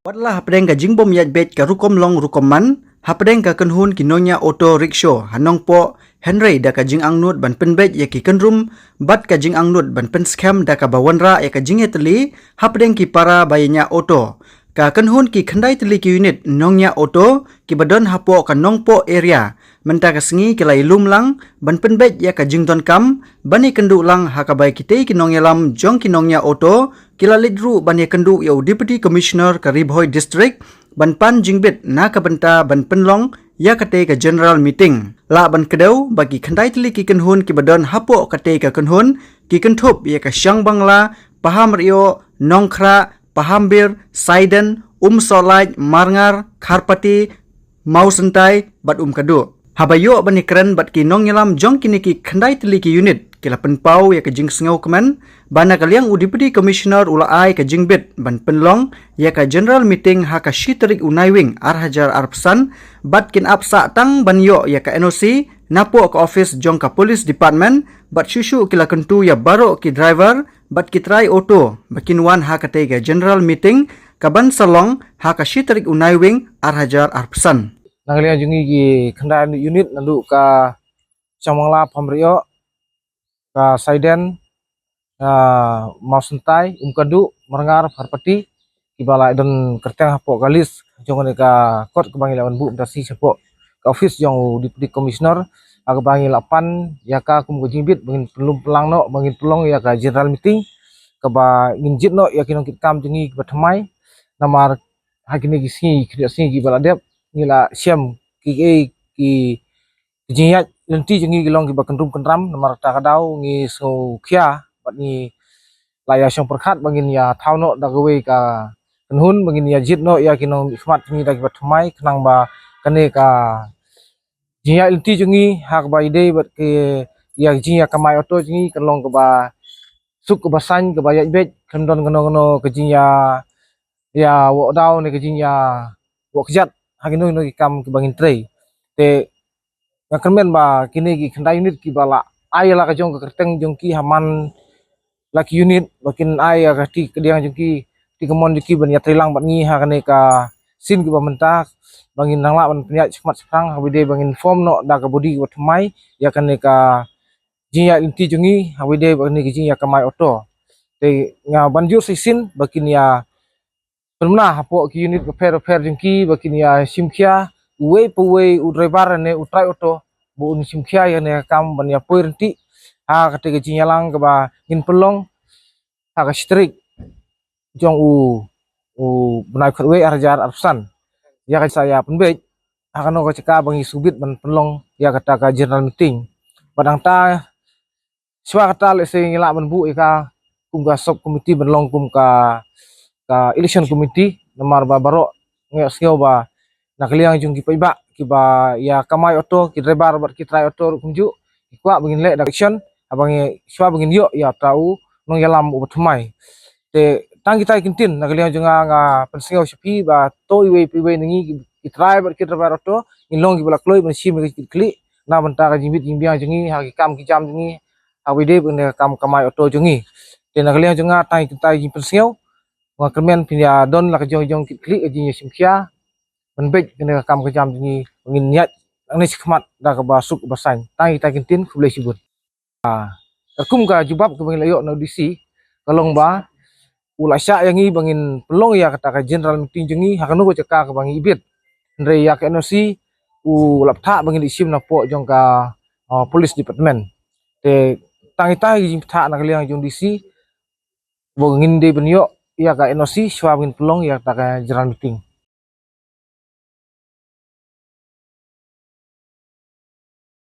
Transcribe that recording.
Watlah hapdeng ka jingbom yat bet ka rukom long rukom man, hapdeng ka kenhun kinonya auto rickshaw hanong po Henry da ka jing angnut ban penbet ya ki kenrum bat ka jing angnut ban pen scam da ka bawanra ya ka jinge teli hapdeng ki para bayanya auto ka kenhun ki khandai teli ki unit nongnya auto ki badon hapo ka nongpo area menta ka sengi ki lai lum lang ban penbet ya ka jing don kam bani kendu lang ha ka bai kitei ki nongya lam jong ki nongnya auto kila lidru ban ya kendu ya deputy commissioner ka Ribhoi district ban pan jingbit na ka benta ban penlong ya kate ka general meeting la ban kedau bagi khandai teli ki kenhun ki badon hapo kate ka kenhun ki kentup ya ka syang bangla paham rio nongkhra pahambir saiden solaj marngar kharpati mausentai bat kadu habayo bani keren bat ki nong yalam jong kini ki khandai teli ki unit kila penpau ya ka jing sengau kemen bana kaliang deputy commissioner ula ai ka jingbit ban penlong ya ka general meeting ha ka shiterik unaiwing arhajar arpsan bat kin apsa tang banyo ya ka NOC napo ka office jong ka police department bat shushu kila kentu ya baro ki driver bat ki try auto bakin wan ha ka te ka general meeting ka ban salong ha ka shiterik unaiwing arhajar arpsan nangalian jungi ki khandai unit nalu ka chamangla phamrio ka saiden mausentai kadu merengar harpati kibala dan kerteng hapo galis jong ka kot kebangi lawan bu mtasi hapo ka office jong deputy commissioner aga bangi lapan ya ka kum jimbit bangin pelum pelang no bangin pelong ya ka general meeting ka ba nginjit no ya kinong kitam jungi ka thamai namar hakini kisi kibala dep ngila siam ki jinyat lenti jungi gilong ki bakendrum kendram namar ta kadau ngi so khia bat ni laya syong perkhat bangin ya thauno dagawe ka kenhun bangin ya jitno ya kinong khmat jungi dagi batmai kenang ba kane ka jinya lenti jungi hak ba ide bat ke ya jinya kamai auto jungi kenlong ke ba suk ke basan ke bayat bet kendon gono ke jinya ya wo dau ne ke jinya wo kjat hakino no kam ke bangin trei te ngakermen ba kini ki khandai unit ki bala ayala ka jong ka kerteng jong ki haman laki unit bakin ay ka ti kediang jengki ti kemon jengki ban ya trilang bat ngi ha kane ka sin ki mentak bangin nangla ban pnya chmat sprang habide bangin form no da ka body wat mai ya kane ka jinya inti jungi habide bangin ki jinya ka mai auto te nga banjur sin bakin ya pernah hapo ki unit repair jengki bakin ya simkhia uwe puwe u driver ne utrai auto bu un simkhia ya ne kam ban ya poirti ha kate ke jinyalang ke ba in pelong ha ka strik jong u benai khatwe arjar arsan ya ka saya penbej ha kano ka ceka bangi subit ban pelong ya kata ka general meeting padang ta swa kata le se ngila ban bu ka kum ka sub committee ban long kum ka election committee namar ba baro nge sio ba nakliang jung ki paiba ki ba ya kamai auto ki driver bat ki try auto kumju kwa bangin le direction abangi swa bangin yo ya tau nong yalam u thmai te tang kita kintin nagaliang junga nga pensingau shapi ba to iwe piwe ningi ki driver auto in long ki bala kloi ban sim ki kli na banta ka jimbit jimbiang jungi ha ki kam ki jam jungi ha wide bang kam kamai auto jungi te nagaliang junga tang kita jim pensingau wa kemen pinya don la ka jong ki kli ji simkhia ban bej kene kam ka jam jungi ngin niat angni sikmat da ka basuk basan tang kita kintin khulai sibut kum ka jubab ke bangin layo na DC kalong ba ula sya yang i bangin pelong ya kata ka general meeting jengi hakanu ko ceka ka bangi ibit ndre ya ka NOC u laptha bangin isim na po jong ka police department te tangita jim tha na kaliang jong DC bangin de benyo ya ka NOC swa bangin pelong ya kata ka general meeting